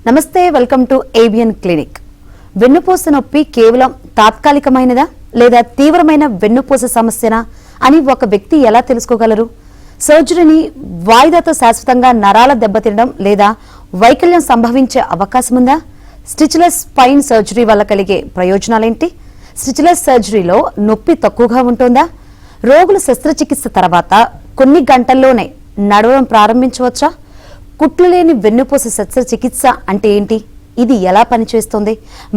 నమస్తే, welcome to ABN clinic. వెన్నుపూస నొప్పి కేవలం తాత్కాలికమైనదా లేదా తీవ్రమైన వెన్నుపూస సమస్యనా అని ఒక వ్యక్తి ఎలా తెలుసుకోగలరు? సర్జరీని వాయిదాతో శాశ్వతంగా నరాల దెబ్బతినడం లేదా వైకల్యం సంభవించే అవకాశం ఉందా? స్టిచ్లెస్ స్పైన్ సర్జరీ వల్ల కలిగే ప్రయోజనాలేంటి? స్టిచ్లెస్ సర్జరీలో నొప్పి తక్కువగా ఉంటుందా? రోగుల శస్త్రచికిత్స తర్వాత కొన్ని గంటల్లోనే నడవడం ప్రారంభించవచ్చా? కుట్లు లేని వెన్నుపూస శస్త్రచికిత్స అంటే ఏంటి? ఇది ఎలా పనిచేస్తుంది?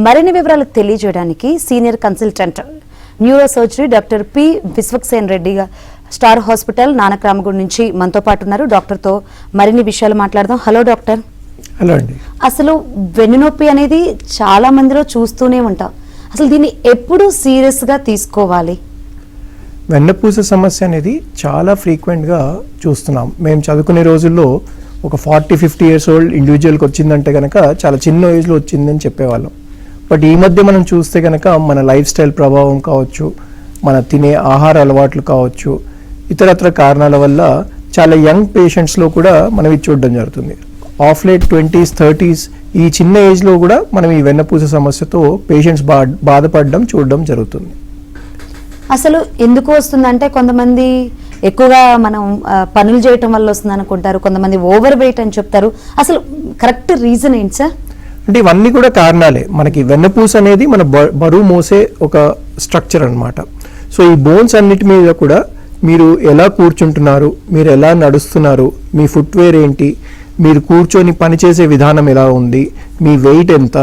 మరిన్ని వివరాలు తెలియజేయడానికి senior consultant neurosurgery doctor P Vishwaksen Reddy Star Hospital Nanakramguda నుంచి మనతో పాటు ఉన్నారు. డాక్టర్తో మరిన్ని విషయాలు మాట్లాడదాం. Hello doctor. హలో అండి. అసలు వెన్నునొప్పి అనేది చాలా మందిలో చూస్తూనే ఉంటాం. అసలు దీన్ని ఎప్పుడు సీరియస్ గా తీసుకోవాలి? వెన్నపూస సమస్య అనేది చాలా ఫ్రీక్వెంట్గా చూస్తున్నాం. మేము చదువుకునే రోజుల్లో ఒక 40-50 years ఓల్డ్ ఇండివిజువల్కి వచ్చిందంటే కనుక చాలా చిన్న ఏజ్లో వచ్చిందని చెప్పేవాళ్ళం. బట్ ఈ మధ్య మనం చూస్తే కనుక మన లైఫ్ స్టైల్ ప్రభావం కావచ్చు, మన తినే ఆహార అలవాట్లు కావచ్చు, ఇతరత్ర కారణాల వల్ల చాలా యంగ్ పేషెంట్స్లో కూడా మనం ఇది చూడడం జరుగుతుంది. ఆఫ్ లేట్ 20s, 30s ఈ చిన్న ఏజ్లో కూడా మనం ఈ వెన్నపూస సమస్యతో పేషెంట్స్ బాధపడడం చూడడం జరుగుతుంది. అసలు ఎందుకు వస్తుందంటే కొంతమంది ఎక్కువగా మనం పనులు చేయటం వల్ల వస్తుంది అనుకుంటారు, కొంతమంది ఓవర్ వెయిట్ అని చెప్తారు. అసలు కరెక్ట్ రీజన్ ఏంటి సార్? అంటే ఇవన్నీ కూడా కారణాలే. మనకి వెన్నపూస అనేది మన బరువు మోసే ఒక స్ట్రక్చర్ అన్నమాట. సో ఈ బోన్స్ అన్నిటి మీద కూడా మీరు ఎలా కూర్చుంటున్నారు, మీరు ఎలా నడుస్తున్నారు, మీ ఫుట్వేర్ ఏంటి, మీరు కూర్చొని పనిచేసే విధానం ఎలా ఉంది, మీ వెయిట్ ఎంత,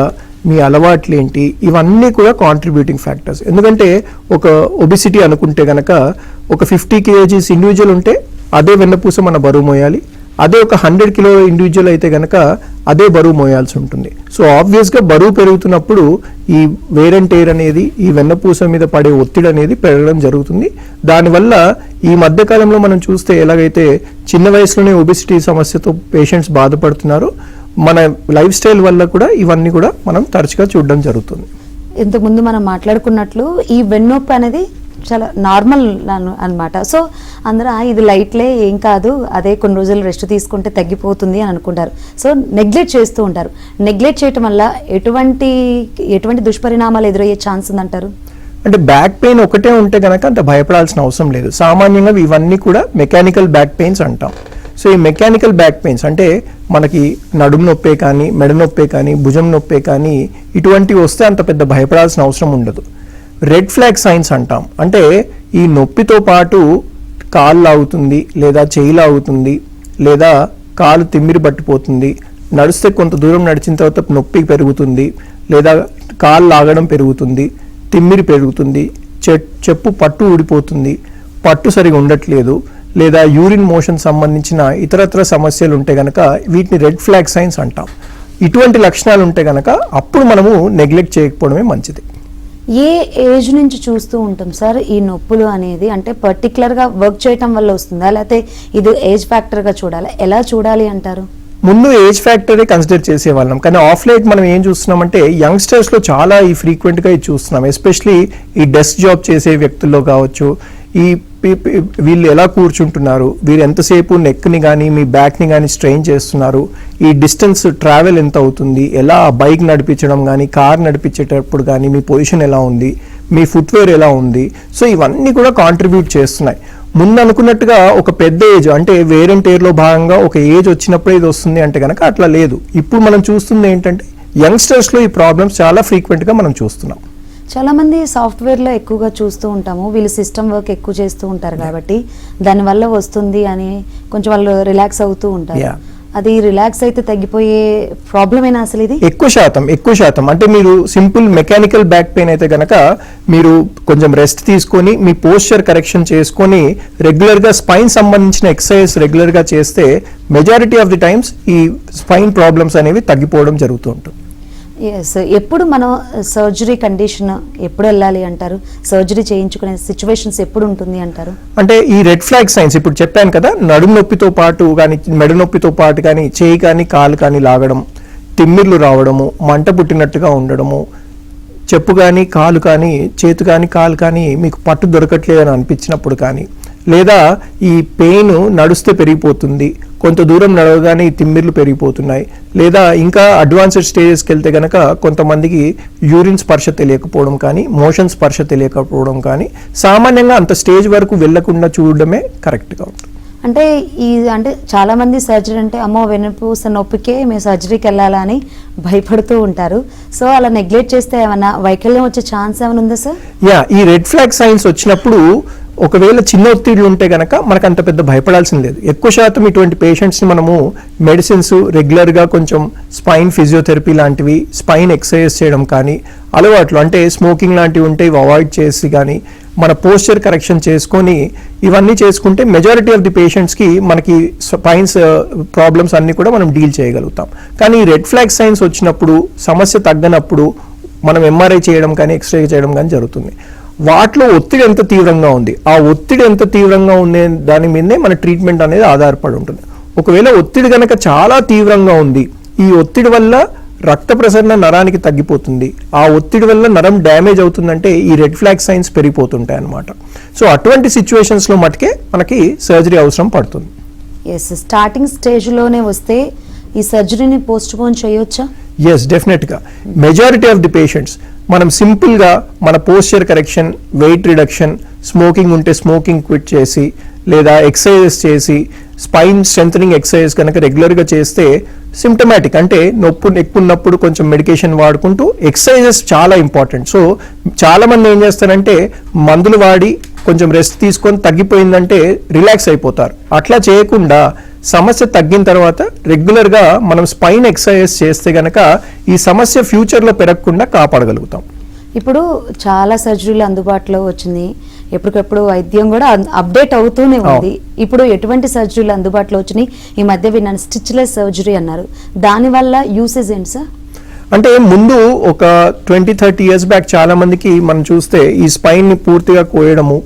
మీ అలవాట్లు ఏంటి, ఇవన్నీ కూడా కాంట్రిబ్యూటింగ్ ఫ్యాక్టర్స్. ఎందుకంటే ఒక ఒబిసిటీ అనుకుంటే కనుక ఒక 50 kgs ఇండివిజువల్ ఉంటే అదే వెన్నపూస మన బరువు మోయాలి. అదే ఒక 100 kg ఇండివిజువల్ అయితే కనుక అదే బరువు మోయాల్సి ఉంటుంది. సో ఆబ్వియస్గా బరువు పెరుగుతున్నప్పుడు ఈ వేర్ అండ్ టేర్ అనేది, ఈ వెన్నపూస మీద పడే ఒత్తిడి అనేది పెరగడం జరుగుతుంది. దానివల్ల ఈ మధ్యకాలంలో మనం చూస్తే ఎలాగైతే చిన్న వయసులోనే ఒబిసిటీ సమస్యతో పేషెంట్స్ బాధపడుతున్నారో, మన లైఫ్ స్టైల్ వల్ల కూడా ఇవన్నీ కూడా మనం తరచుగా చూడడం జరుగుతుంది. ఇంతకుముందు మనం మాట్లాడుకున్నట్లు ఈ వెన్నొప్పి అనేది చాలా నార్మల్ అన్నమాట. సో అందరూ ఇది లైట్లే, ఏం కాదు, అదే కొన్ని రోజులు రెస్ట్ తీసుకుంటే తగ్గిపోతుంది అని అనుకుంటారు. సో నెగ్లెక్ట్ చేస్తూ ఉంటారు. నెగ్లెక్ట్ చేయటం వల్ల ఎటువంటి దుష్పరిణామాలు ఎదురయ్యే ఛాన్స్ ఉందంటారు? అంటే బ్యాక్ పెయిన్ ఒకటే ఉంటే కనుక అంత భయపడాల్సిన అవసరం లేదు. సామాన్యంగా ఇవన్నీ కూడా మెకానికల్ బ్యాక్ పెయిన్స్ అంటాం. సో ఈ మెకానికల్ బ్యాక్ పెయిన్స్ అంటే మనకి నడుము నొప్పే కానీ, మెడ నొప్పే కానీ, భుజం నొప్పే కానీ ఇటువంటివి వస్తే అంత పెద్ద భయపడాల్సిన అవసరం ఉండదు. రెడ్ ఫ్లాగ్ సైన్స్ అంటాం. అంటే ఈ నొప్పితో పాటు కాళ్ళు లాగుతుంది, లేదా చేయి లాగుతుంది, లేదా కాలు తిమ్మిరి పట్టిపోతుంది, నడిస్తే కొంత దూరం నడిచిన తర్వాత నొప్పి పెరుగుతుంది, లేదా కాళ్ళు లాగడం పెరుగుతుంది, తిమ్మిరి పెరుగుతుంది, చెప్పు పట్టు ఊడిపోతుంది, పట్టు సరిగా ఉండట్లేదు, లేదా యూరిన్ మోషన్ సంబంధించిన ఇతరత్ర సమస్యలు ఉంటే కనుక వీటిని రెడ్ ఫ్లాగ్ సైన్స్ అంటాం. ఇటువంటి లక్షణాలు ఉంటే కనుక అప్పుడు మనము నెగ్లెక్ట్ చేయకపోవడమే మంచిది. ఏ ఏజ్ నుంచి చూస్తూ ఉంటాం సార్ ఈ నొప్పులు అనేది? అంటే పర్టికులర్గా వర్క్ చేయటం వల్ల వస్తుందా, లేకపోతే ఇది ఏజ్ ఫ్యాక్టర్గా చూడాలా? ఎలా చూడాలి అంటారు? ముందు ఏజ్ ఫ్యాక్టరే కన్సిడర్ చేసేవాళ్ళం, కానీ ఆఫ్ లేట్ మనం ఏం చూస్తున్నామంటే యంగ్స్టర్స్లో చాలా ఈ ఫ్రీక్వెంట్గా ఇది చూస్తున్నాం. ఎస్పెషలీ ఈ డెస్క్ జాబ్ చేసే వ్యక్తుల్లో కావచ్చు, ఈ వీళ్ళు ఎలా కూర్చుంటున్నారు, వీరు ఎంతసేపు నెక్ని కానీ మీ బ్యాక్ని కానీ స్ట్రెయిన్ చేస్తున్నారు, ఈ డిస్టెన్స్ ట్రావెల్ ఎంత అవుతుంది, ఎలా బైక్ నడిపించడం కానీ కార్ నడిపించేటప్పుడు కానీ మీ పొజిషన్ ఎలా ఉంది, మీ ఫుట్వేర్ ఎలా ఉంది. సో ఇవన్నీ కూడా కాంట్రిబ్యూట్ చేస్తున్నాయి. ముందు అనుకున్నట్టుగా ఒక పెద్ద ఏజ్ అంటే వేర్ అండ్ టేర్లో భాగంగా ఒక ఏజ్ వచ్చినప్పుడే ఇది వస్తుంది అంటే కనుక అట్లా లేదు. ఇప్పుడు మనం చూస్తుంది ఏంటంటే యంగ్స్టర్స్లో ఈ ప్రాబ్లమ్స్ చాలా ఫ్రీక్వెంట్గా మనం చూస్తున్నాం. చాలా మంది సాఫ్ట్వేర్లో ఎక్కువగా చూస్తూ ఉంటాము, వీళ్ళు సిస్టమ్ వర్క్ ఎక్కువ చేస్తూ ఉంటారు కాబట్టి దానివల్ల వస్తుంది అని కొంచెం వాళ్ళు రిలాక్స్ అవుతూ ఉంటారు. అది రిలాక్స్ అయితే తగ్గిపోయే ప్రాబ్లమేనా అసలు ఇది? ఎక్కువ శాతం అంటే మీరు సింపుల్ మెకానికల్ బ్యాక్ పెయిన్ అయితే కనుక మీరు కొంచెం రెస్ట్ తీసుకొని మీ పోస్చర్ కరెక్షన్ చేసుకొని రెగ్యులర్గా స్పైన్ సంబంధించిన ఎక్సర్సైజ్ రెగ్యులర్గా చేస్తే మెజారిటీ ఆఫ్ ది టైమ్స్ ఈ స్పైన్ ప్రాబ్లమ్స్ అనేవి తగ్గిపోవడం జరుగుతూ ఉంటుంది. ఎస్. ఎప్పుడు మనం సర్జరీ కండిషన్ ఎప్పుడు వెళ్ళాలి అంటారు? సర్జరీ చేయించుకునే సిచ్యువేషన్స్ ఎప్పుడు ఉంటుంది అంటారు? అంటే ఈ రెడ్ ఫ్లాగ్ సైన్స్ ఇప్పుడు చెప్పాను కదా, నడుము నొప్పితో పాటు కానీ, మెడ నొప్పితో పాటు కానీ, చేయి కానీ కాలు కానీ లాగడం, తిమ్మిర్లు రావడము, మంట పుట్టినట్టుగా ఉండడము, చెప్పు కానీ కాలు కానీ చేతు కానీ కాలు కానీ మీకు పట్టు దొరకట్లేదని అనిపించినప్పుడు కానీ, లేదా ఈ పెయిన్ నడుస్తే పెరిగిపోతుంది, కొంత దూరం నడవగానే ఈ తిమ్మిర్లు పెరిగిపోతున్నాయి, లేదా ఇంకా అడ్వాన్స్డ్ స్టేజెస్కి వెళ్తే కనుక కొంతమందికి యూరిన్ స్పర్శ తెలియకపోవడం కానీ, మోషన్ స్పర్శ తెలియకపోవడం కానీ, సామాన్యంగా అంత స్టేజ్ వరకు వెళ్లకుండా చూడడమే కరెక్ట్గా ఉంటుంది. అంటే చాలా మంది సర్జరీ అంటే అమ్మో వెన్నుపూస నొప్పికే మేము సర్జరీకి వెళ్ళాలా అని భయపడుతూ ఉంటారు. సో అలా నెగ్లెక్ట్ చేస్తే ఏమన్నా వైకల్యం వచ్చే ఛాన్స్ ఏమైనా ఉందా సార్? ఈ రెడ్ ఫ్లాగ్ సైన్స్ వచ్చినప్పుడు ఒకవేళ చిన్న ఒత్తిడి ఉంటే కనుక మనకు అంత పెద్ద భయపడాల్సింది లేదు. ఎక్కువ శాతం ఇటువంటి పేషెంట్స్ని మనము మెడిసిన్స్ రెగ్యులర్గా కొంచెం స్పైన్ ఫిజియోథెరపీ లాంటివి, స్పైన్ ఎక్సర్సైజ్ చేయడం కానీ, అలవాట్లు అంటే స్మోకింగ్ లాంటివి ఉంటే ఇవి అవాయిడ్ చేసి కానీ, మన పోస్చర్ కరెక్షన్ చేసుకొని ఇవన్నీ చేసుకుంటే మెజారిటీ ఆఫ్ ది పేషెంట్స్కి మనకి స్పైన్స్ ప్రాబ్లమ్స్ అన్నీ కూడా మనం డీల్ చేయగలుగుతాం. కానీ రెడ్ ఫ్లాగ్ సైన్స్ వచ్చినప్పుడు, సమస్య తగ్గనప్పుడు మనం ఎంఆర్ఐ చేయడం కానీ, ఎక్స్రే చేయడం కానీ జరుగుతుంది. వాటిలో ఒత్తిడి ఎంత తీవ్రంగా ఉంది, ఆ ఒత్తిడి ఎంత తీవ్రంగా ఉంది దాని మీదే మన ట్రీట్మెంట్ అనేది ఆధారపడి ఉంటుంది. ఒకవేళ ఒత్తిడి కనుక చాలా తీవ్రంగా ఉంది, ఈ ఒత్తిడి వల్ల రక్త ప్రసరణ నరానికి తగ్గిపోతుంది, ఆ ఒత్తిడి వల్ల నరం డ్యామేజ్ అవుతుందంటే ఈ రెడ్ ఫ్లాగ్ సైన్స్ పెరిగిపోతుంటాయి అన్నమాట. సో అటువంటి సిచ్యువేషన్స్లో మటుకే మనకి సర్జరీ అవసరం పడుతుంది. స్టార్టింగ్ స్టేజ్లోనే వస్తే ఈ సర్జరీని పోస్ట్ పోన్ చేయొచ్చా? ఎస్, డెఫినెట్గా. మెజారిటీ ఆఫ్ ది పేషెంట్స్ మనం సింపుల్గా మన posture correction, weight reduction, smoking ఉంటే స్మోకింగ్ క్విట్ చేసి, లేదా ఎక్సర్సైజెస్ చేసి, స్పైన్ స్ట్రెంథనింగ్ ఎక్సర్సైజ్ కనుక రెగ్యులర్గా చేస్తే సిమ్టమాటిక్ అంటే నొప్పి ఎక్కున్నప్పుడు కొంచెం మెడికేషన్ వాడుకుంటూ ఎక్సర్సైజెస్ చాలా ఇంపార్టెంట్. సో చాలామంది ఏం చేస్తారంటే మందులు వాడి కొంచెం రెస్ట్ తీసుకొని తగ్గిపోయిందంటే రిలాక్స్ అయిపోతారు. అట్లా చేయకుండా సమస్య తగ్గిన తర్వాత రెగ్యులర్గా మనం స్పైన్ ఎక్సర్సైజ్ చేస్తే గనక ఈ సమస్య ఫ్యూచర్లో పెరగకుండా కాపాడగలుగుతాం. ఇప్పుడు చాలా సర్జరీలు అందుబాటులో వచ్చింది, ఎప్పటికప్పుడు వైద్యం కూడా అప్డేట్ అవుతూనే ఉంది. ఇప్పుడు ఎటువంటి సర్జరీలు అందుబాటులో వచ్చినాయి? ఈ మధ్య విన్నాను స్టిచ్లెస్ సర్జరీ అన్నారు, దానివల్ల యూసేజ్ ఏంటి సార్? అంటే ముందు ఒక 20-30 ఇయర్స్ బ్యాక్ చాలా మందికి మనం చూస్తే ఈ స్పైన్ని పూర్తిగా కోయడము,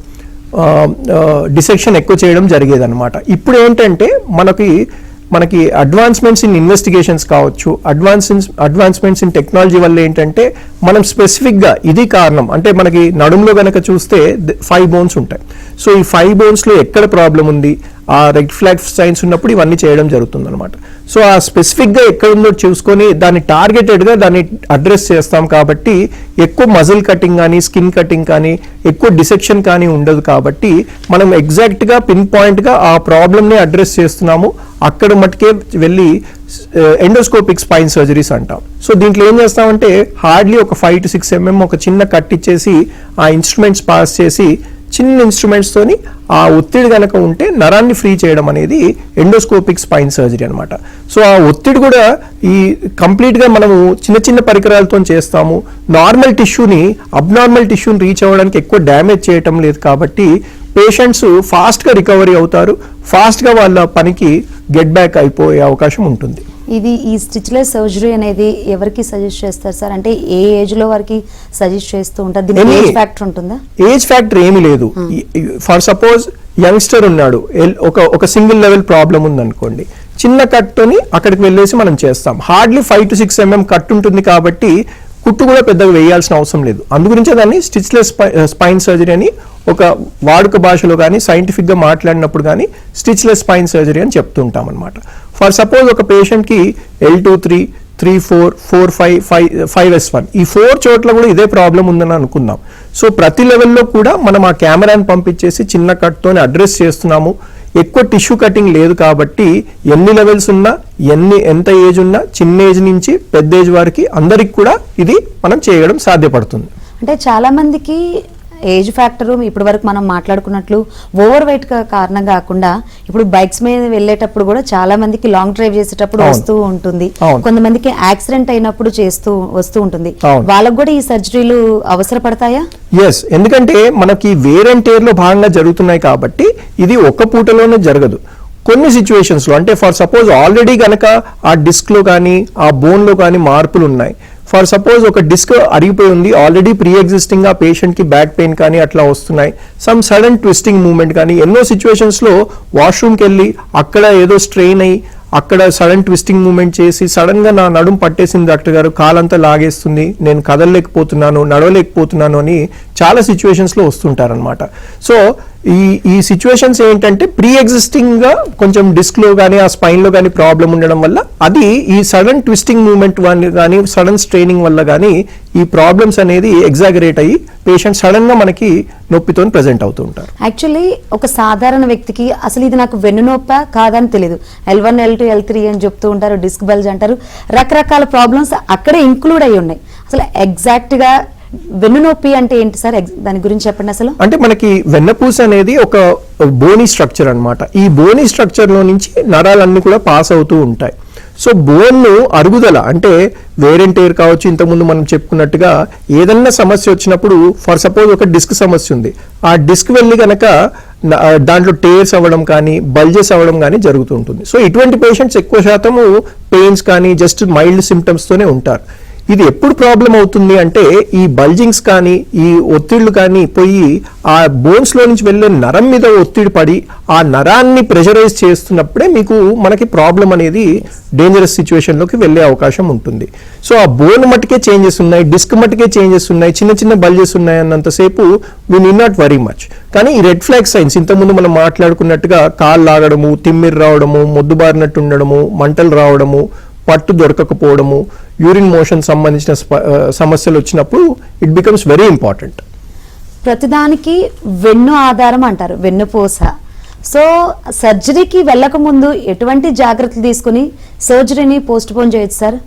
డిసెక్షన్ ఎక్కువ చేయడం జరిగేదన్నమాట. ఇప్పుడు ఏంటంటే మనకి అడ్వాన్స్మెంట్స్ ఇన్ ఇన్వెస్టిగేషన్స్ కావచ్చు, అడ్వాన్స్మెంట్స్ ఇన్ టెక్నాలజీ వల్ల ఏంటంటే మనం స్పెసిఫిక్గా ఇది కారణం అంటే మనకి నడుములో కనుక చూస్తే 5 బోన్స్ ఉంటాయి. సో ఈ 5 బోన్స్లో ఎక్కడ ప్రాబ్లం ఉంది, ఆ రెడ్ ఫ్లాగ్ సైన్స్ ఉన్నప్పుడు ఇవన్నీ చేయడం జరుగుతుంది అనమాట. సో ఆ స్పెసిఫిక్గా ఎక్కడ ఉందో చూసుకొని దాన్ని టార్గెటెడ్గా దాన్ని అడ్రస్ చేస్తాం కాబట్టి ఎక్కువ మజిల్ కటింగ్ కానీ, స్కిన్ కటింగ్ కానీ, ఎక్కువ డిసెక్షన్ కానీ ఉండదు. కాబట్టి మనం ఎగ్జాక్ట్గా పిన్ పాయింట్గా ఆ ప్రాబ్లమ్ని అడ్రస్ చేస్తున్నాము. అక్కడ మటుకే వెళ్ళి ఎండోస్కోపిక్ స్పైన్ సర్జరీస్ అంటాం. సో దీంట్లో ఏం చేస్తామంటే హార్డ్లీ ఒక 5 to 6 mm ఒక చిన్న కట్ ఇచ్చేసి ఆ ఇన్స్ట్రుమెంట్స్ పాస్ చేసి చిన్న ఇన్స్ట్రుమెంట్స్ తోని ఆ ఒత్తిడి కనుక ఉంటే నరాన్ని ఫ్రీ చేయడం అనేది ఎండోస్కోపిక్ స్పైన్ సర్జరీ అనమాట. సో ఆ ఒత్తిడి కూడా ఈ కంప్లీట్గా మనము చిన్న చిన్న పరికరాలతో చేస్తాము. నార్మల్ టిష్యూని అబ్నార్మల్ టిష్యూని రీచ్ అవ్వడానికి ఎక్కువ డ్యామేజ్ చేయటం లేదు కాబట్టి పేషెంట్స్ ఫాస్ట్గా రికవరీ అవుతారు, ఫాస్ట్గా వాళ్ళ పనికి గెట్ బ్యాక్ అయిపోయే అవకాశం ఉంటుంది. ఈ స్టిచ్లెస్ సర్జరీ అనేది ఎవరికి సజెస్ట్ చేస్తారు సార్? అంటే ఏ ఏజ్ లో వారికి సజెస్ట్ చేస్తూ ఉంటారు? దీనికి ఏజ్ ఫ్యాక్టర్ ఉంటుందా? ఏజ్ ఫ్యాక్టర్ ఏమీ లేదు. ఫర్ సపోజ్ యంగ్స్టర్ ఉన్నాడు, ఒక సింగిల్ లెవెల్ ప్రాబ్లం ఉందనుకోండి, చిన్న కట్తోని అక్కడికి వెళ్ళేసి మనం చేస్తాం. హార్డ్లీ 5 to 6 mm కట్ ఉంటుంది కాబట్టి కుట్టు కూడా పెద్దగా వేయాల్సిన అవసరం లేదు. అందుగురించే దాన్ని స్టిచ్లెస్ స్పైన్ సర్జరీ అని ఒక వాడుక భాషలో కానీ సైంటిఫిక్గా మాట్లాడినప్పుడు కానీ స్టిచ్లెస్ స్పైన్ సర్జరీ అని చెప్తుంటాం అనమాట. ఫర్ సపోజ్ ఒక పేషెంట్కి L2-3, 3-4, 4-5, 5S1 ఈ 4 చోట్ల కూడా ఇదే ప్రాబ్లం ఉందని అనుకుందాం. సో ప్రతి లెవెల్లో కూడా మనం ఆ కెమెరాని పంపించేసి చిన్న కట్తోనే అడ్రస్ చేస్తున్నాము. ఎక్కువ టిష్యూ కటింగ్ లేదు కాబట్టి ఎన్ని లెవెల్స్ ఉన్నా, ఎంత ఏజ్ ఉన్నా, చిన్న ఏజ్ నుంచి పెద్ద ఏజ్ వారికి అందరికి కూడా ఇది మనం చేయడం సాధ్యపడుతుంది. అంటే చాలా మందికి ఏజ్ ఫ్యాక్టర్ ఇప్పటి వరకు మనం మాట్లాడుకున్నట్లు ఓవర్ వెయిట్ కారణం కాకుండా ఇప్పుడు బైక్స్ మీద వెళ్ళేటప్పుడు కూడా చాలా మందికి లాంగ్ డ్రైవ్ చేసేటప్పుడు వస్తూ ఉంటుంది, కొంతమందికి యాక్సిడెంట్ అయినప్పుడు వస్తూ ఉంటుంది. వాళ్ళకు కూడా ఈ సర్జరీలు అవసరపడతాయా? ఎస్, ఎందుకంటే మనకి వేర్ అండ్ టేర్ లో భాగంగా జరుగుతున్నాయి కాబట్టి ఇది ఒక్క పూటలోనే జరగదు. కొన్ని సిచ్యువేషన్స్ లో అంటే ఫర్ సపోజ్ ఆల్రెడీ గనక ఆ డిస్క్ లో కానీ ఆ బోన్ లో కానీ మార్పులు ఉన్నాయి. ఫర్ సపోజ్ ఒక డిస్క్ అరిగిపోయి ఉంది, ఆల్రెడీ ప్రీ ఎగ్జిస్టింగ్ గా పేషెంట్ కి బ్యాక్ పెయిన్ కానీ అట్లా వస్తున్నాయి, సమ్ సడన్ ట్విస్టింగ్ మూవ్మెంట్ కానీ, ఎన్నో సిచ్యువేషన్స్ లో వాష్రూమ్కి వెళ్ళి అక్కడ ఏదో స్ట్రెయిన్ అయ్యి అక్కడ సడన్ ట్విస్టింగ్ మూవ్మెంట్ చేసి సడన్ గా నా నడుము పట్టేసింది డాక్టర్ గారు, కాలంతా లాగేస్తుంది, నేను కదలలేకపోతున్నాను, నడవలేకపోతున్నాను అని చాలా సిచ్యువేషన్స్ లో వస్తుంటారనమాట. సో ఈ సిచ్యువేషన్స్ ఏంటంటే ప్రీ ఎగ్జిస్టింగ్ గా కొంచెం డిస్క్ లో కానీ ఆ స్పైన్ లో కానీ ప్రాబ్లం ఉండడం వల్ల అది ఈ సడన్ ట్విస్టింగ్ మూవ్మెంట్ కానీ సడన్ స్ట్రెయినింగ్ వల్ల కానీ ఈ ప్రాబ్లమ్స్ అనేది ఎగ్జాగరేట్ అయ్యి పేషెంట్ సడన్ గా మనకి నొప్పితో ప్రెజెంట్ అవుతూ ఉంటారు. యాక్చువల్లీ ఒక సాధారణ వ్యక్తికి అసలు ఇది నాకు వెన్నునొప్ప కాదని తెలియదు. L1 L2 L3 అని చెప్తూ ఉంటారు, డిస్క్ బల్జ్ అంటారు, రకరకాల ప్రాబ్లమ్స్ అక్కడే ఇంక్లూడ్ అయ్యి ఉన్నాయి. అసలు ఎగ్జాక్ట్ గా వెన్నునొప్పి అంటే ఏంటి సార్, దాని గురించి చెప్పండి. అసలు అంటే మనకి వెన్నపూస అనేది ఒక బోనీ స్ట్రక్చర్ అన్నమాట. ఈ బోనీ స్ట్రక్చర్ లో నుంచి నరాలన్నీ కూడా పాస్ అవుతూ ఉంటాయి. సో బోన్ అరుగుదల అంటే వేర్ అండ్ టేర్ కావచ్చు, ఇంతకుముందు మనం చెప్పుకున్నట్టుగా ఏదన్నా సమస్య వచ్చినప్పుడు ఫర్ సపోజ్ ఒక డిస్క్ సమస్య ఉంది, ఆ డిస్క్ వెళ్ళి గనక దాంట్లో టేర్స్ అవ్వడం కానీ బల్జెస్ అవ్వడం కానీ జరుగుతూ ఉంటుంది. సో ఇటువంటి పేషెంట్స్ ఎక్కువ శాతము పెయిన్స్ కానీ జస్ట్ మైల్డ్ సిమ్టమ్స్ తోనే ఉంటారు. ఇది ఎప్పుడు ప్రాబ్లం అవుతుంది అంటే ఈ బల్జింగ్స్ కానీ ఈ ఒత్తిళ్లు కానీ పోయి ఆ బోన్స్ లో నుంచి వెళ్ళే నరం మీద ఒత్తిడి పడి ఆ నరాన్ని ప్రెషరైజ్ చేస్తున్నప్పుడే మీకు మనకి ప్రాబ్లం అనేది డేంజరస్ సిచ్యువేషన్ లోకి వెళ్ళే అవకాశం ఉంటుంది. సో ఆ బోన్ మట్టుకే చేంజెస్ ఉన్నాయి, డిస్క్ మట్టుకే చేంజెస్ ఉన్నాయి, చిన్న చిన్న బల్జెస్ ఉన్నాయి అన్నంతసేపు we need not worry much. కానీ ఈ రెడ్ ఫ్లాగ్ సైన్స్ ఇంతకుముందు మనం మాట్లాడుకున్నట్టుగా కాళ్ళు లాగడము, తిమ్మిరి రావడము, మొద్దుబారినట్టు ఉండడము, మంటలు రావడము, పట్టు దొరకకపోవడము, యూరిన్ మోషన్ సంబంధించిన సమస్యలు వచ్చినప్పుడు ఇట్ బికమ్స్ వెరీ ఇంపార్టెంట్. ప్రతిదానికి వెన్ను ఆధారం అంటారు, వెన్నుపూస. సో సర్జరీకి వెళ్ళక ముందు ఎటువంటి జాగ్రత్తలు తీసుకుని సర్జరీని పోస్ట్ పోన్ చేయొచ్చు సార్?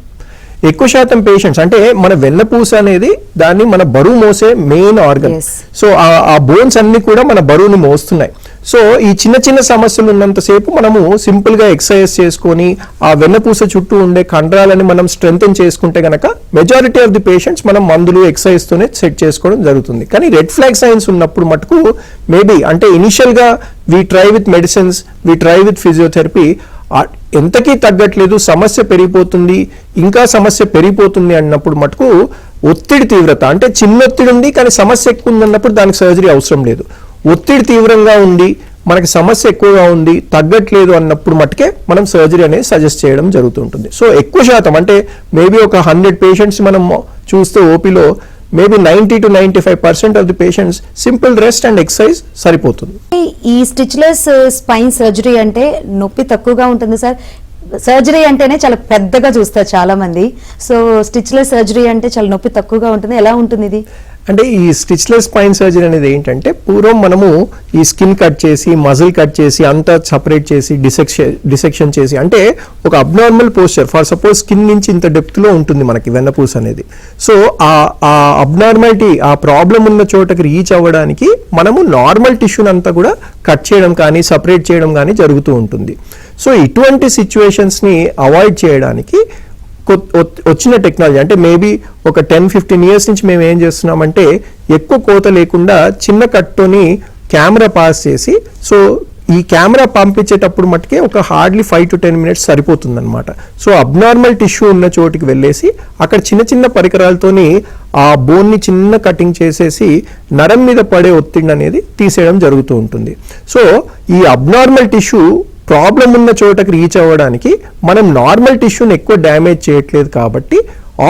ఎక్కువ శాతం పేషెంట్స్ అంటే మన వెన్నపూస అనేది దాన్ని మన బరువు మోసే మెయిన్ ఆర్గన్. సో ఆ బోన్స్ అన్ని కూడా మన బరువుని మోస్తున్నాయి. సో ఈ చిన్న చిన్న సమస్యలు ఉన్నంతసేపు మనము సింపుల్ గా ఎక్సర్సైజ్ చేసుకొని ఆ వెన్నపూస చుట్టూ ఉండే కండరాలని మనం స్ట్రెంథెన్ చేసుకుంటే గనక మెజారిటీ ఆఫ్ ది పేషెంట్స్ మనం మందులు ఎక్సర్సైజ్ తోనే సెట్ చేసుకోవడం జరుగుతుంది. కానీ రెడ్ ఫ్లాగ్ సైన్స్ ఉన్నప్పుడు మటుకు మేబీ అంటే ఇనిషియల్ గా we try with medicines, we try with physiotherapy, ఎంతకీ తగ్గట్లేదు, సమస్య పెరిగిపోతుంది, ఇంకా సమస్య పెరిగిపోతుంది అన్నప్పుడు మటుకు ఒత్తిడి తీవ్రత అంటే చిన్న ఒత్తిడి ఉంది కానీ సమస్య ఎక్కువ ఉంది అన్నప్పుడు దానికి సర్జరీ అవసరం లేదు. ఒత్తిడి తీవ్రంగా ఉంది, మనకి సమస్య ఎక్కువగా ఉంది, తగ్గట్లేదు అన్నప్పుడు మట్టుకే మనం సర్జరీ అనేది సజెస్ట్ చేయడం జరుగుతుంటుంది. సో ఎక్కువ శాతం అంటే మేబీ ఒక 100 పేషెంట్స్ మనం చూస్తే ఓపీలో maybe 90 to 95% of the patients simple rest and exercise సరిపోతుంది. ఈ స్టిచ్లెస్ స్పైన్ సర్జరీ అంటే నొప్పి తక్కువగా ఉంటుంది సార్. సర్జరీ అంటేనే చాలా పెద్దగా చూస్తారు చాలా మంది. సో స్టిచ్లెస్ సర్జరీ అంటే చాలా నొప్పి తక్కువగా ఉంటుంది, ఎలా ఉంటుంది ఇది? అంటే ఈ స్టిచ్లెస్ స్పైన్ సర్జరీ అనేది ఏంటంటే పూర్వం మనము ఈ స్కిన్ కట్ చేసి మజిల్ కట్ చేసి అంతా సపరేట్ చేసి డిసెక్షన్ చేసి అంటే ఒక abnormal posture for suppose skin నుంచి ఇంత డెప్త్ లో ఉంటుంది మనకి వెన్నపూస అనేది. సో ఆ అబ్నార్మాలిటీ ఆ ప్రాబ్లం ఉన్న చోటకి రీచ్ అవ్వడానికి మనము నార్మల్ టిష్యూని అంతా కూడా కట్ చేయడం కానీ సపరేట్ చేయడం కానీ జరుగుతూ ఉంటుంది. సో ఇటువంటి సిచ్యువేషన్స్ ని అవాయిడ్ చేయడానికి వచ్చిన టెక్నాలజీ అంటే మేబీ ఒక 10-15 years నుంచి మేము ఏం చేస్తున్నామంటే ఎక్కువ కోత లేకుండా చిన్న కట్తోని కెమెరా పాస్ చేసి సో ఈ కెమెరా పంపించేటప్పుడు మట్టుకే ఒక హార్డ్లీ 5 to 10 minutes సరిపోతుంది అనమాట. సో అబ్నార్మల్ టిష్యూ ఉన్న చోటికి వెళ్ళేసి అక్కడ చిన్న చిన్న పరికరాలతోని ఆ బోన్ని చిన్న కటింగ్ చేసేసి నరం మీద పడే ఒత్తిడి అనేది తీసేయడం జరుగుతూ ఉంటుంది. సో ఈ అబ్నార్మల్ టిష్యూ ప్రాబ్లం ఉన్న చోటకి రీచ్ అవ్వడానికి మనం నార్మల్ టిష్యూని ఎక్కువ డ్యామేజ్ చేయట్లేదు కాబట్టి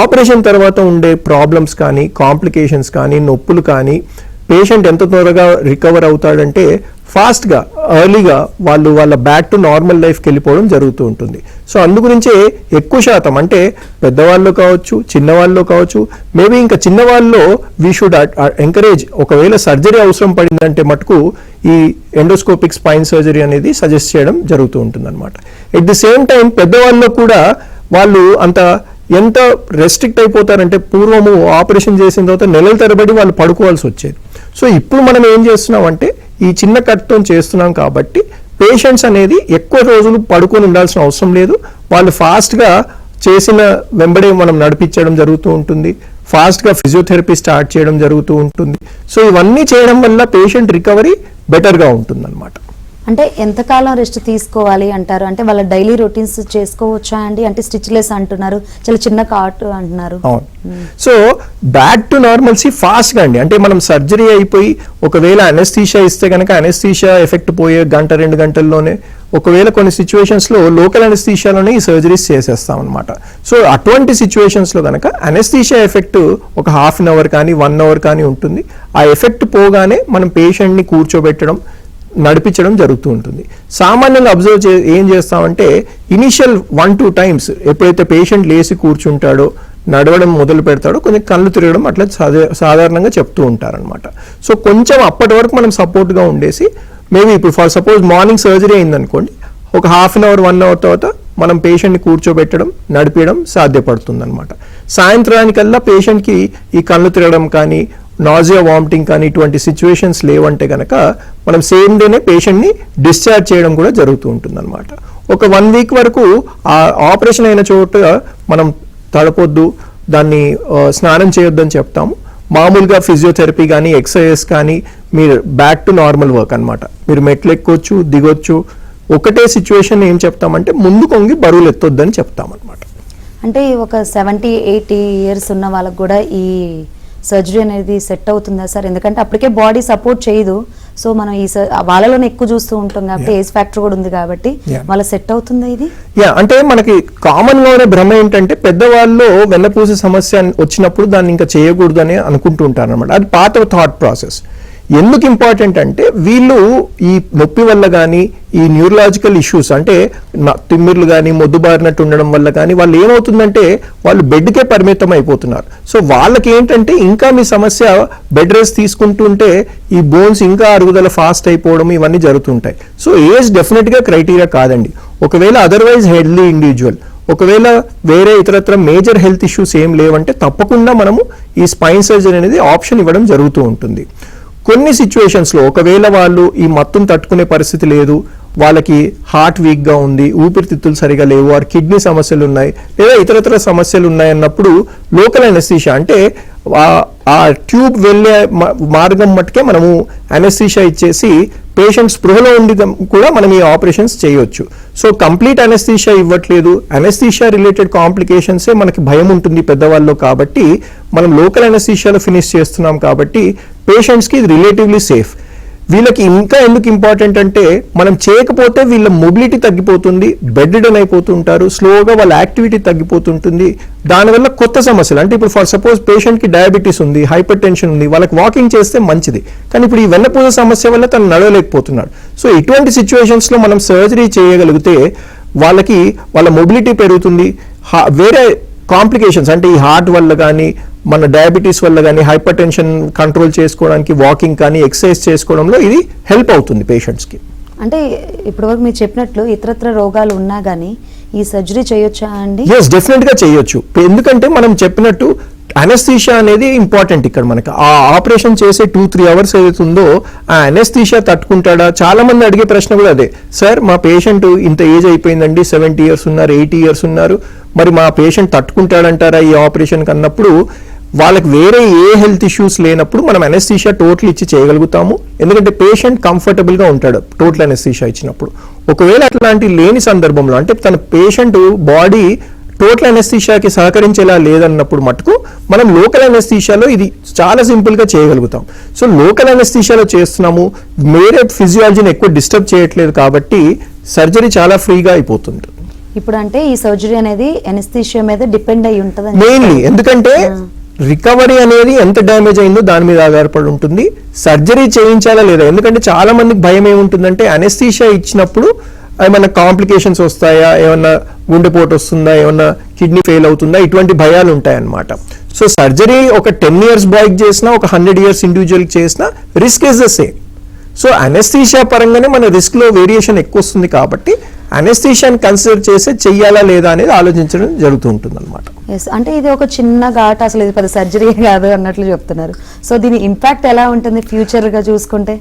ఆపరేషన్ తర్వాత ఉండే ప్రాబ్లమ్స్ కానీ కాంప్లికేషన్స్ కానీ నొప్పులు కానీ పేషెంట్ ఎంత త్వరగా రికవర్ అవుతాడంటే ఫాస్ట్గా ఎర్లీగా వాళ్ళ బ్యాక్ టు నార్మల్ లైఫ్కి వెళ్ళిపోవడం జరుగుతూ ఉంటుంది. సో అందుగురించే ఎక్కువ శాతం అంటే పెద్దవాళ్ళు కావచ్చు చిన్నవాళ్ళు కావచ్చు మేబీ ఇంకా చిన్నవాళ్ళలో వీ షుడ్ ఎంకరేజ్ ఒకవేళ సర్జరీ అవసరం పడిందంటే మటుకు ఈ ఎండోస్కోపిక్ స్పైన్ సర్జరీ అనేది సజెస్ట్ చేయడం జరుగుతూ ఉంటుంది అనమాట. ఎట్ ది సేమ్ టైం పెద్దవాళ్ళలో కూడా వాళ్ళు అంత ఎంత రెస్ట్రిక్ట్ అయిపోతారంటే పూర్వము ఆపరేషన్ చేసిన తర్వాత నెలల తరబడి వాళ్ళు పడుకోవాల్సి వచ్చేది. సో ఇప్పుడు మనం ఏం చేస్తున్నాం అంటే ఈ చిన్న కట్తో చేస్తున్నాం కాబట్టి పేషెంట్స్ అనేది ఎక్కువ రోజులు పడుకొని ఉండాల్సిన అవసరం లేదు. వాళ్ళు ఫాస్ట్గా చేసిన వెంబడే మనం నడిపించడం జరుగుతూ ఉంటుంది, ఫాస్ట్గా ఫిజియోథెరపీ స్టార్ట్ చేయడం జరుగుతూ ఉంటుంది. సో ఇవన్నీ చేయడం వల్ల పేషెంట్ రికవరీ బెటర్గా ఉంటుంది అనమాట. అంటే ఎంతకాలం రెస్ట్ తీసుకోవాలి అంటారు? అంటే వాళ్ళ డైలీ రొటీన్స్ చేసుకోవచ్చా అండి? అంటే స్టిచ్లెస్ అంటున్నారు, చాలా చిన్న కాట్ అంటున్నారు. అవును. సో బ్యాక్ టు నార్మల్సీ ఫాస్ట్గా అండి. అంటే మనం సర్జరీ అయిపోయి ఒకవేళ అనెస్థీషియా ఇస్తే కనుక అనెస్థీషియా ఎఫెక్ట్ పోయే 1-2 గంటల్లోనే ఒకవేళ కొన్ని సిచ్యువేషన్స్లో లోకల్ అనెస్థీషియాలోనే ఈ సర్జరీస్ చేసేస్తాం అనమాట. సో అటువంటి సిచ్యువేషన్స్లో కనుక అనెస్థీషియా ఎఫెక్ట్ ఒక హాఫ్ అన్ అవర్ కానీ 1 అవర్ కానీ ఉంటుంది. ఆ ఎఫెక్ట్ పోగానే మనం పేషెంట్ని కూర్చోబెట్టడం, నడిపించడం జరుగుతూ ఉంటుంది. సామాన్యంగా అబ్జర్వ్ ఏం చేస్తామంటే ఇనిషియల్ 1-2 టైమ్స్ ఎప్పుడైతే పేషెంట్ లేచి కూర్చుంటాడో, నడవడం మొదలు పెడతాడో, కొంచెం కళ్ళు తిరగడం అట్లా సాధారణంగా చెప్తూ ఉంటారనమాట. సో కొంచెం అప్పటి వరకు మనం సపోర్ట్గా ఉండేసి మేబీ ఇప్పుడు ఫర్ సపోజ్ మార్నింగ్ సర్జరీ అయిందనుకోండి, ఒక హాఫ్ అన్ అవర్ 1 అవర్ తర్వాత మనం పేషెంట్ని కూర్చోబెట్టడం, నడిపించడం సాధ్యపడుతుంది అనమాట. సాయంత్రానికల్లా పేషెంట్కి ఈ కళ్ళు తిరగడం కానీ, నాజియా, వామిటింగ్ కానీ ఇటువంటి సిచ్యువేషన్స్ లేవంటే కనుక మనం సేమ్ డేనే పేషెంట్ని డిశ్చార్జ్ చేయడం కూడా జరుగుతూ ఉంటుంది అనమాట. ఒక 1 వీక్ వరకు ఆ ఆపరేషన్ అయిన చోట మనం తడపొద్దు, దాన్ని స్నానం చేయొద్దని చెప్తాము. మామూలుగా ఫిజియోథెరపీ కానీ, ఎక్సర్సైజెస్ కానీ, మీరు బ్యాక్ టు నార్మల్ వర్క్ అనమాట. మీరు మెట్లు ఎక్కొచ్చు, దిగొచ్చు. ఒకటే సిచ్యువేషన్ ఏం చెప్తామంటే ముందు కొంగి బరువులు ఎత్తొద్దని చెప్తామన్నమాట. అంటే ఒక 70-80 ఇయర్స్ ఉన్న వాళ్ళకు కూడా ఈ సర్జరీ అనేది సెట్ అవుతుందా సార్? ఎందుకంటే అప్పటికే బాడీ సపోర్ట్ చేయదు. సో మనం ఈ వాళ్ళలోనే ఎక్కువ చూస్తూ ఉంటాం కాబట్టి ఏజ్ ఫ్యాక్టర్ కూడా ఉంది కాబట్టి వాళ్ళ సెట్ అవుతుందా ఇది? అంటే మనకి కామన్ గా ఉన్న భ్రమ ఏంటంటే పెద్దవాళ్ళలో వెన్నపూస సమస్య వచ్చినప్పుడు దాన్ని ఇంకా చేయకూడదు అని అనుకుంటూ ఉంటారు అనమాట. అది పాత థాట్ ప్రాసెస్. ఎందుకు ఇంపార్టెంట్ అంటే వీళ్ళు ఈ నొప్పి వల్ల కానీ, ఈ న్యూరలాజికల్ ఇష్యూస్ అంటే తిమ్మిర్లు కానీ, మొద్దుబారినట్టు ఉండడం వల్ల కానీ వాళ్ళు ఏమవుతుందంటే వాళ్ళు బెడ్కే పరిమితం అయిపోతున్నారు. సో వాళ్ళకి ఏంటంటే ఇంకా మీ సమస్య బెడ్ రెస్ట్ తీసుకుంటుంటే ఈ బోన్స్ ఇంకా అరుగుదల ఫాస్ట్ అయిపోవడం ఇవన్నీ జరుగుతుంటాయి. సో ఏజ్ డెఫినెట్గా క్రైటీరియా కాదండి. ఒకవేళ అదర్వైజ్ హెల్తీ ఇండివిజువల్, ఒకవేళ వేరే ఇతరత్ర మేజర్ హెల్త్ ఇష్యూస్ ఏం లేవంటే తప్పకుండా మనము ఈ స్పైన్ సర్జరీ అనేది ఆప్షన్ ఇవ్వడం జరుగుతూ ఉంటుంది. కొన్ని సిచ్యువేషన్స్లో ఒకవేళ వాళ్ళు ఈ మత్తును తట్టుకునే పరిస్థితి లేదు, వాళ్ళకి హార్ట్ వీక్గా ఉంది, ఊపిరితిత్తులు సరిగా లేవు, వారి కిడ్నీ సమస్యలు ఉన్నాయి, లేదా ఇతరత్ర సమస్యలు ఉన్నాయన్నప్పుడు లోకల్ అనెస్థీషియా అంటే ఆ ట్యూబ్ వెళ్ళే మార్గం మట్టుకే మనము అనెస్థీషియా ఇచ్చేసి పేషెంట్ స్పృహలో ఉండి కూడా మనం ఈ ఆపరేషన్స్ చేయొచ్చు. సో కంప్లీట్ అనెస్థీషియా ఇవ్వట్లేదు, అనెస్థీషియా రిలేటెడ్ కాంప్లికేషన్సే మనకి భయం ఉంటుంది పెద్దవాళ్ళు కాబట్టి మనం లోకల్ అనెస్థీషియాలో ఫినిష్ చేస్తున్నాం కాబట్టి పేషెంట్స్కి ఇది రిలేటివ్లీ సేఫ్. వీళ్ళకి ఇంకా ఎందుకు ఇంపార్టెంట్ అంటే మనం చేయకపోతే వీళ్ళ మొబిలిటీ తగ్గిపోతుంది, బెడ్ రిడన్ అయిపోతుంటారు, స్లోగా వాళ్ళ యాక్టివిటీ తగ్గిపోతుంటుంది. దానివల్ల కొత్త సమస్యలు అంటే ఇప్పుడు ఫర్ సపోజ్ పేషెంట్కి డయాబెటీస్ ఉంది, హైపర్ టెన్షన్ ఉంది, వాళ్ళకి వాకింగ్ చేస్తే మంచిది, కానీ ఇప్పుడు ఈ వెన్నపూస సమస్య వల్ల తను నడవలేకపోతున్నాడు. సో ఇటువంటి సిచ్యువేషన్స్లో మనం సర్జరీ చేయగలిగితే వాళ్ళకి వాళ్ళ మొబిలిటీ పెరుగుతుంది. వేరే కాంప్లికేషన్స్ అంటే ఈ హార్ట్ వల్ల కానీ, మన డయాబెటీస్ వల్ల కానీ, హైపర్ టెన్షన్ కంట్రోల్ చేసుకోవడానికి వాకింగ్ కానీ, ఎక్సర్సైజ్ చేసుకోవడంలో ఇది హెల్ప్ అవుతుంది పేషెంట్స్కి. అంటే ఇప్పటివరకు మీరు చెప్పినట్లు ఇతరత్ర రోగాలు ఉన్నా కానీ ఈ సర్జరీ చేయొచ్చా అండి? ఎస్, డెఫినెట్గా చేయొచ్చు. ఎందుకంటే మనం చెప్పినట్టు అనెస్థీషియా అనేది ఇంపార్టెంట్ ఇక్కడ మనకి. ఆ ఆపరేషన్ చేసే 2-3 అవర్స్ ఏదైతుందో ఆ అనెస్థీషియా తట్టుకుంటాడా? చాలా మంది అడిగే ప్రశ్న కూడా అదే. సార్ మా పేషెంట్ ఇంత ఏజ్ అయిపోయిందండి, 70 ఇయర్స్ ఉన్నారు, 80 ఇయర్స్ ఉన్నారు, మరి మా పేషెంట్ తట్టుకుంటాడంటారా ఈ ఆపరేషన్ కన్నప్పుడు వాళ్ళకి వేరే ఏ హెల్త్ ఇష్యూస్ లేనప్పుడు మనం అనెస్థీషియా టోటల్ ఇచ్చి చేయగలుగుతాము. ఎందుకంటే పేషెంట్ కంఫర్టబుల్గా ఉంటాడు టోటల్ అనెస్థీషియా ఇచ్చినప్పుడు. ఒకవేళ అట్లాంటి లేని సందర్భంలో అంటే తన పేషెంట్ బాడీ టోటల్ అనెస్థీషియాకి సహకరించేలా లేదన్నప్పుడు మటుకు మనం లోకల్ అనెస్థీషియాలో ఇది చాలా సింపుల్గా చేయగలుగుతాం. సో లోకల్ అనెస్థీషియాలో చేస్తున్నాము, వేరే ఫిజియాలజీని ఎక్కువ డిస్టర్బ్ చేయట్లేదు కాబట్టి సర్జరీ చాలా ఫ్రీగా అయిపోతుంది. ఇప్పుడు అంటే ఈ సర్జరీ అనేది అనెస్థీషియా మీద డిపెండ్ అయి ఉంటుంది మెయిన్లీ. ఎందుకంటే రికవరీ అనేది ఎంత డ్యామేజ్ అయిందో దాని మీద ఆధారపడి ఉంటుంది, సర్జరీ చేయించాలా లేదా. ఎందుకంటే చాలా మందికి భయం ఏముంటుందంటే అనెస్థీషియా ఇచ్చినప్పుడు ఏమన్నా కాంప్లికేషన్స్ వస్తాయా, ఏమన్నా గుండెపోటు వస్తుందా, ఏమన్నా కిడ్నీ ఫెయిల్ అవుతుందా, ఇటువంటి భయాలు ఉంటాయన్నమాట. సో సర్జరీ ఒక 10 ఇయర్స్ బాయ్కి చేసినా, ఒక 100 ఇయర్స్ ఇండివిజువల్కి చేసినా risk is the same. So anaesthesia పరంగానే మన రిస్క్లో వేరియేషన్ ఎక్కువ వస్తుంది కాబట్టి అనెస్థీషియాని కన్సిడర్ చేసి చెయ్యాలా లేదా అనేది ఆలోచించడం జరుగుతూ ఉంటుంది అనమాట. అంటే ఇది ఒక చిన్న ఘాట్, అసలు ఇది పెద్ద సర్జరీ కాదు అన్నట్లు చెప్తున్నారు. సో దీని ఇంపాక్ట్ ఎలా ఉంటుంది ఫ్యూచర్ గా చూసుకుంటే?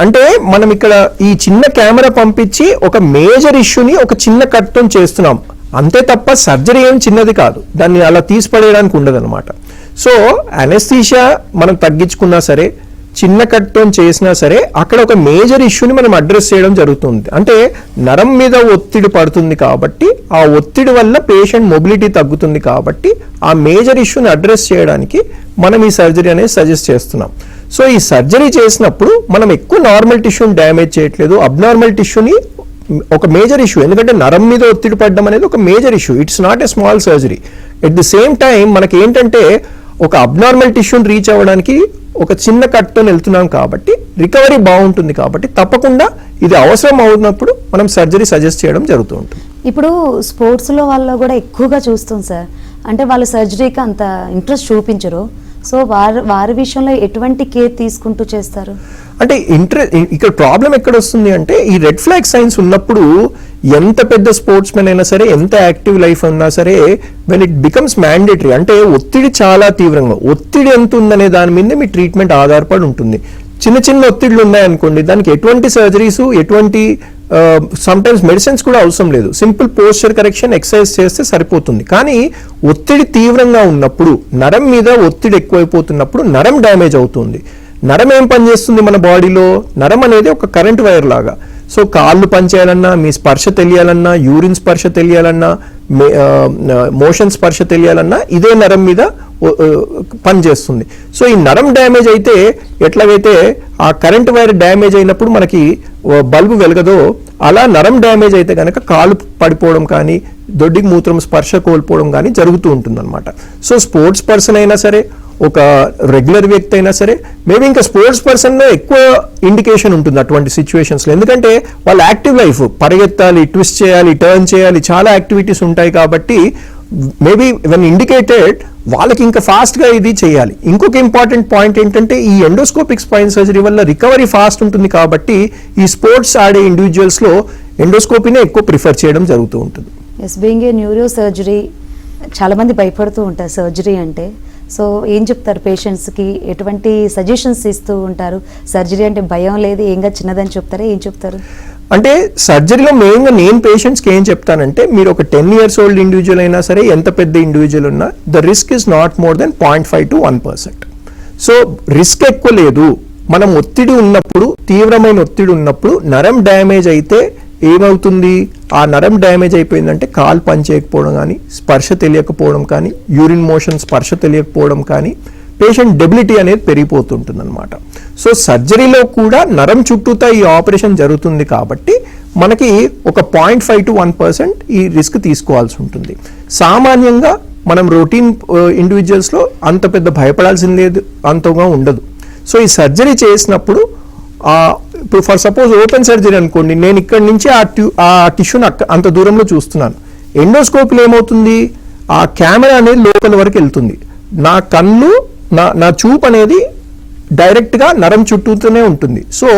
అంటే మనం ఇక్కడ ఈ చిన్న కెమెరా పంపించి ఒక మేజర్ ఇష్యూని ఒక చిన్న కట్తో చేస్తున్నాం అంతే తప్ప సర్జరీ ఏం చిన్నది కాదు, దాన్ని అలా తీసిపడేయడానికి ఉండదు అనమాట. సో అనెస్థీషియా మనం తగ్గించుకున్నా సరే, చిన్న కట్తో చేసినా సరే అక్కడ ఒక మేజర్ ఇష్యూని మనం అడ్రస్ చేయడం జరుగుతుంది. అంటే నరం మీద ఒత్తిడి పడుతుంది కాబట్టి ఆ ఒత్తిడి వల్ల పేషెంట్ మొబిలిటీ తగ్గుతుంది కాబట్టి ఆ మేజర్ ఇష్యూని అడ్రస్ చేయడానికి మనం ఈ సర్జరీ అనేది సజెస్ట్ చేస్తున్నాం. సో ఈ సర్జరీ చేసినప్పుడు మనం ఎక్కువ నార్మల్ టిష్యూని డ్యామేజ్ చేయట్లేదు, అబ్నార్మల్ టిష్యూని ఒక మేజర్ ఇష్యూ. ఎందుకంటే నరం మీద ఒత్తిడి పడడం అనేది ఒక major issue. It's not a small surgery. At the same time మనకి ఏంటంటే ఒక అబ్నార్మల్ టిష్యూని రీచ్ అవ్వడానికి ఒక చిన్న కట్తో వెళ్తున్నాం కాబట్టి రికవరీ బాగుంటుంది. కాబట్టి తప్పకుండా ఇది అవసరం అవుతున్నప్పుడు మనం సర్జరీ సజెస్ట్ చేయడం జరుగుతూ ఉంటుంది. ఇప్పుడు స్పోర్ట్స్లో వాళ్ళు కూడా ఎక్కువగా చూస్తాం సార్, అంటే వాళ్ళు సర్జరీకి అంత ఇంట్రెస్ట్ చూపించరు. సో వారి విషయంలో ఎటువంటి కేర్ తీసుకుంటూ చేస్తారు? అంటే ఇక్కడ ప్రాబ్లం ఎక్కడ వస్తుంది అంటే ఈ రెడ్ ఫ్లాగ్ సైన్స్ ఉన్నప్పుడు ఎంత పెద్ద స్పోర్ట్స్ మెన్ అయినా సరే, ఎంత యాక్టివ్ లైఫ్ ఉన్నా సరే, వెన్ ఇట్ బికమ్స్ మ్యాండేటరీ, అంటే ఒత్తిడి చాలా తీవ్రంగా, ఒత్తిడి ఎంత ఉందనే దాని మీద మీ ట్రీట్మెంట్ ఆధారపడి ఉంటుంది. చిన్న చిన్న ఒత్తిడిలు ఉన్నాయనుకోండి, దానికి ఎటువంటి సర్జరీస్, ఎటువంటి సమ్టైమ్స్ మెడిసిన్స్ కూడా అవసరం లేదు. సింపుల్ పోస్చర్ కరెక్షన్, ఎక్సర్సైజ్ చేస్తే సరిపోతుంది. కానీ ఒత్తిడి తీవ్రంగా ఉన్నప్పుడు, నరం మీద ఒత్తిడి ఎక్కువైపోతున్నప్పుడు నరం డ్యామేజ్ అవుతుంది. నరం ఏం పనిచేస్తుంది మన బాడీలో? నరం అనేది ఒక కరెంట్ వైర్ లాగా. సో కాళ్ళు పనిచేయాలన్నా, మీ స్పర్శ తెలియాలన్నా, యూరిన్ స్పర్శ తెలియాలన్నా, మోషన్ స్పర్శ తెలియాలన్నా ఇదే నరం మీద పనిచేస్తుంది. సో ఈ నరం డ్యామేజ్ అయితే, ఎట్లాగైతే ఆ కరెంట్ వైర్ డ్యామేజ్ అయినప్పుడు మనకి బల్బు వెలగదో, అలా నరం డ్యామేజ్ అయితే కనుక కాలు పడిపోవడం కానీ, దొడ్డికి మూత్రం స్పర్శ కోల్పోవడం కానీ జరుగుతూ ఉంటుందన్నమాట. సో స్పోర్ట్స్ పర్సన్ అయినా సరే, ఒక రెగ్యులర్ వ్యక్తి అయినా సరే, మేబీ ఇంకా స్పోర్ట్స్ పర్సన్లో ఎక్కువ ఇండికేషన్ ఉంటుంది అటువంటి సిచ్యువేషన్స్లో. ఎందుకంటే వాళ్ళ యాక్టివ్ లైఫ్, పరిగెత్తాలి, ట్విస్ట్ చేయాలి, టర్న్ చేయాలి, చాలా యాక్టివిటీస్ ఉంటాయి. కాబట్టి మేబీ వెన్ ఇండికేటెడ్ వాళ్ళకి ఇంకా ఫాస్ట్గా ఇది చేయాలి. ఇంకొక ఇంపార్టెంట్ పాయింట్ ఏంటంటే ఈ ఎండోస్కోపిక్ స్పైన్ సర్జరీ వల్ల రికవరీ ఫాస్ట్ ఉంటుంది. కాబట్టి ఈ స్పోర్ట్స్ ఆడే ఇండివిజువల్స్లో ఎండోస్కోపీనే ఎక్కువ ప్రిఫర్ చేయడం జరుగుతూ ఉంటుంది. Yes, being a neurosurgery, చాలామంది భయపడుతూ ఉంటారు సర్జరీ అంటే. సో ఏం చెప్తారు పేషెంట్స్కి? ఎటువంటి సజెషన్స్ ఇస్తూ ఉంటారు? సర్జరీ అంటే భయం లేదు, ఏంగా చిన్నదని చెప్తారా, ఏం చెప్తారు? అంటే సర్జరీలో మెయిన్గా నేను పేషెంట్స్కి ఏం చెప్తానంటే, మీరు ఒక 10 years old ఇండివిజువల్ అయినా సరే, ఎంత పెద్ద ఇండివిజువల్ ఉన్నా, the risk is not more than 0.5 to 1%. So risk ఎక్కువ లేదు. మనం ఒత్తిడి ఉన్నప్పుడు, తీవ్రమైన ఒత్తిడి ఉన్నప్పుడు నరం డ్యామేజ్ అయితే ఏమవుతుంది? ఆ నరం డ్యామేజ్ అయిపోయిందంటే కాలు పనిచేయకపోవడం కానీ, స్పర్శ తెలియకపోవడం కానీ, యూరిన్ మోషన్ స్పర్శ తెలియకపోవడం కానీ, పేషెంట్ డెబిలిటీ అనేది పెరిగిపోతుంటుంది అనమాట. సో సర్జరీలో కూడా నరం చుట్టూతా ఈ ఆపరేషన్ జరుగుతుంది కాబట్టి మనకి ఒక 0.5 to 1% ఈ రిస్క్ తీసుకోవాల్సి ఉంటుంది. సామాన్యంగా మనం రొటీన్ ఇండివిజువల్స్లో అంత పెద్ద భయపడాల్సింది లేదు, అంతగా ఉండదు. సో ఈ సర్జరీ చేసినప్పుడు ఇప్పుడు ఫర్ సపోజ్ ఓపెన్ సర్జరీ అనుకోండి, నేను ఇక్కడి నుంచి ఆ టిష్యూని అంత దూరంలో చూస్తున్నాను. ఎండోస్కోప్లో ఏమవుతుంది? ఆ కెమెరా అనేది లోపల వరకు వెళ్తుంది. నా కళ్ళు, నా చూపు అనేది డైరెక్ట్గా నరం చుట్టూతోనే ఉంటుంది. సో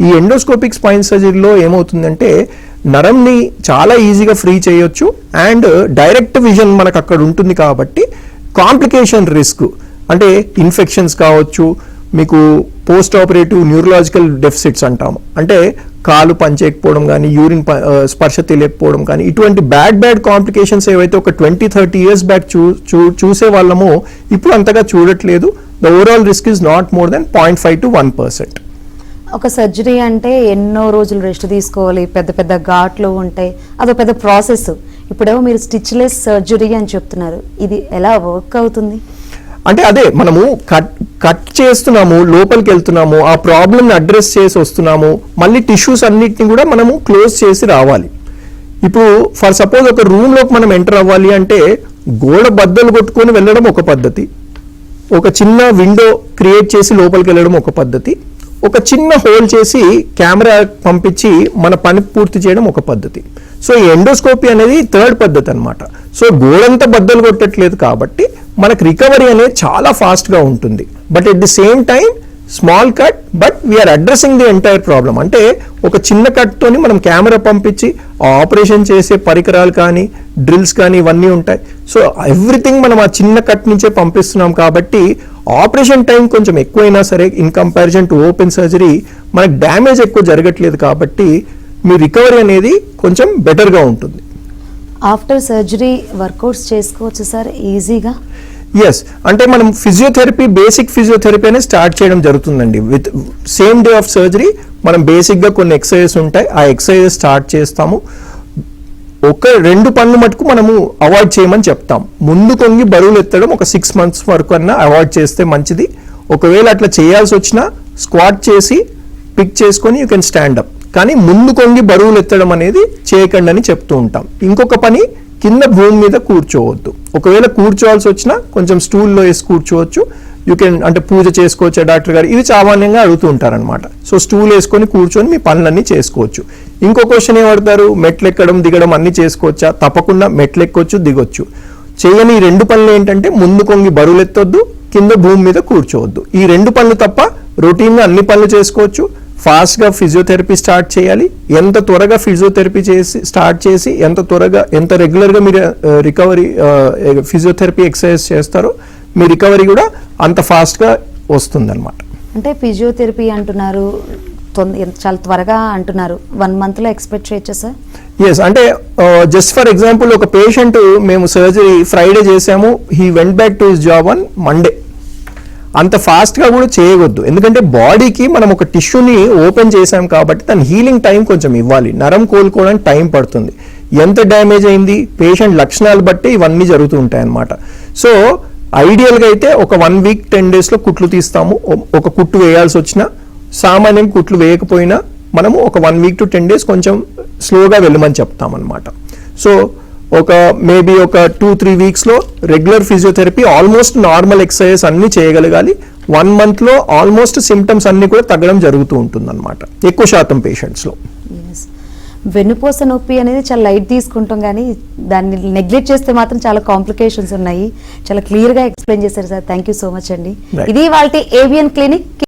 ఈ ఎండోస్కోపిక్ స్పైన్ సర్జరీలో ఏమవుతుందంటే నరంని చాలా ఈజీగా ఫ్రీ చేయొచ్చు అండ్ డైరెక్ట్ విజన్ మనకు అక్కడ ఉంటుంది. కాబట్టి కాంప్లికేషన్ రిస్క్ అంటే ఇన్ఫెక్షన్స్ కావచ్చు, మీకు పోస్ట్ ఆపరేటివ్ న్యూరలాజికల్ డెఫిసిట్స్ అంటాము, అంటే కాలు పనిచేయకపోవడం కానీ, యూరిన్ స్పర్శ తెలియకపోవడం కానీ, ఇటువంటి బ్యాడ్ కాంప్లికేషన్స్ ఏవైతే ఒక 20-30 years బ్యాక్ చూసే వాళ్ళమో ఇప్పుడు అంతగా చూడట్లేదు. The overall risk is not more than 0.5 to 1%. ఒక సర్జరీ అంటే ఎన్నో రోజులు రెస్ట్ తీసుకోవాలి, పెద్ద పెద్ద ఘాట్లు ఉంటాయి, అదో పెద్ద ప్రాసెస్. ఇప్పుడేమో మీరు స్టిచ్లెస్ సర్జరీ అని చెప్తున్నారు, ఇది ఎలా వర్క్ అవుతుంది? అంటే అదే మనము కట్ చేస్తున్నాము, లోపలికి వెళ్తున్నాము, ఆ ప్రాబ్లమ్ని అడ్రస్ చేసి వస్తున్నాము, మళ్ళీ టిష్యూస్ అన్నిటిని కూడా మనము క్లోజ్ చేసి రావాలి. ఇప్పుడు ఫర్ సపోజ్ ఒక రూమ్లోకి మనం ఎంటర్ అవ్వాలి అంటే గోడ బద్దలు కొట్టుకొని వెళ్ళడం ఒక పద్ధతి, ఒక చిన్న విండో క్రియేట్ చేసి లోపలికి వెళ్ళడం ఒక పద్ధతి, ఒక చిన్న హోల్ చేసి కెమెరా పంపించి మన పని పూర్తి చేయడం ఒక పద్ధతి. సో ఈ ఎండోస్కోపీ అనేది థర్డ్ పద్ధతి అనమాట. సో గోడంతా బద్దలు కొట్టట్లేదు కాబట్టి మనకు రికవరీ అనేది చాలా ఫాస్ట్గా ఉంటుంది. But at the same time small cut, but we're addressing the entire problem. అంటే ఒక చిన్న కట్తోని మనం కెమెరా పంపించి ఆపరేషన్ చేసే పరికరాలు కానీ, డ్రిల్స్ కానీ ఇవన్నీ ఉంటాయి. సో ఎవ్రీథింగ్ మనం ఆ చిన్న కట్ నుంచే పంపిస్తున్నాం కాబట్టి ఆపరేషన్ టైం కొంచెం ఎక్కువైనా సరే in comparison to open surgery మనకు డ్యామేజ్ ఎక్కువ జరగట్లేదు కాబట్టి మీ రికవరీ అనేది కొంచెం బెటర్గా ఉంటుంది. ఆఫ్టర్ సర్జరీ వర్కౌట్స్ చేసుకోవచ్చు సార్ ఈజీగా? ఎస్, అంటే మనం ఫిజియోథెరపీ, బేసిక్ ఫిజియోథెరపీ అనేది స్టార్ట్ చేయడం జరుగుతుందండి. With same day of surgery మనం బేసిక్గా కొన్ని ఎక్సర్సైజెస్ ఉంటాయి, ఆ ఎక్సర్సైజెస్ స్టార్ట్ చేస్తాము. ఒక 2 పనులు మటుకు మనము అవాయిడ్ చేయమని చెప్తాం. ముందు కొంగి బరువులు ఎత్తడం ఒక 6 months వరకు అన్నా అవాయిడ్ చేస్తే మంచిది. ఒకవేళ అట్లా చేయాల్సి వచ్చినా స్క్వాట్ చేసి పిక్ చేసుకొని యూ కెన్ స్టాండ్ అప్. కానీ ముందు కొంగి బరువులు ఎత్తడం అనేది చేయకండి అని చెప్తూ ఉంటాం. ఇంకొక పని, కింద భూమి మీద కూర్చోవద్దు. ఒకవేళ కూర్చోవాల్సి వచ్చినా కొంచెం స్టూల్లో వేసి కూర్చోవచ్చు. యూ కెన్, అంటే పూజ చేసుకోవచ్చా డాక్టర్ గారు, ఇవి సామాన్యంగా అడుగుతూ ఉంటారనమాట. సో స్టూల్ వేసుకొని కూర్చొని మీ పనులన్నీ చేసుకోవచ్చు. ఇంకో క్వశ్చన్ ఏమడతారు, మెట్లు ఎక్కడం దిగడం అన్ని చేసుకోవచ్చా? తప్పకుండా మెట్లు ఎక్కొచ్చు, దిగొచ్చు. చేయని ఈ 2 పనులు ఏంటంటే ముందు కొంగి బరువులు ఎత్తొద్దు, కింద భూమి మీద కూర్చోవద్దు. ఈ 2 పనులు తప్ప రొటీన్గా అన్ని పనులు చేసుకోవచ్చు. ఫాస్ట్గా ఫిజియోథెరపీ స్టార్ట్ చేయాలి. ఎంత త్వరగా ఫిజియోథెరపీ స్టార్ట్ చేసి ఎంత రెగ్యులర్గా మీరు రికవరీ ఫిజియోథెరపీ ఎక్సర్సైజ్ చేస్తారో మీ రికవరీ కూడా అంత ఫాస్ట్గా వస్తుందన్నమాట. అంటే ఫిజియోథెరపీ అంటున్నారు, చాలా త్వరగా అంటున్నారు, 1 monthలో ఎక్స్పెక్ట్ చేయొచ్చా సార్? ఎస్, అంటే జస్ట్ ఫర్ ఎగ్జాంపుల్ ఒక పేషెంట్, మేము సర్జరీ ఫ్రైడే చేసాము, he went back to his job on Monday. అంత ఫాస్ట్గా కూడా చేయవద్దు, ఎందుకంటే బాడీకి మనం ఒక టిష్యూని ఓపెన్ చేసాం కాబట్టి దాని హీలింగ్ టైం కొంచెం ఇవ్వాలి. నరం కోలుకోవడానికి టైం పడుతుంది. ఎంత డ్యామేజ్ అయింది, పేషెంట్ లక్షణాలు బట్టి ఇవన్నీ జరుగుతూ ఉంటాయి అన్నమాట. సో ఐడియల్గా అయితే ఒక 1 week 10 daysలో కుట్లు తీస్తాము. ఒక కుట్టు వేయాల్సి వచ్చినా, సామాన్యం కుట్లు వేయకపోయినా మనము ఒక 1 week to 10 days కొంచెం స్లోగా వెళ్ళమని చెప్తామన్నమాట. సో ఒక మేబీ ఒక 2-3 weeksలో regular physiotherapy, almost normal exercise అన్ని చేయగలగాలి. 1 monthలో ఆల్మోస్ట్ సిమ్టమ్స్ అన్ని కూడా తగ్గడం జరుగుతూ ఉంటుంది అనమాట ఎక్కువ శాతం పేషెంట్స్లో. వెన్నుపూస నొప్పి అనేది చాలా లైట్ తీసుకుంటాం, కానీ దాన్ని నెగ్లెక్ట్ చేస్తే మాత్రం చాలా కాంప్లికేషన్స్ ఉన్నాయి. చాలా క్లియర్గా ఎక్స్ప్లెయిన్ చేశారు sir. Thank you so much అండి. ఇది వాళ్ళ ఏవియన్ క్లినిక్.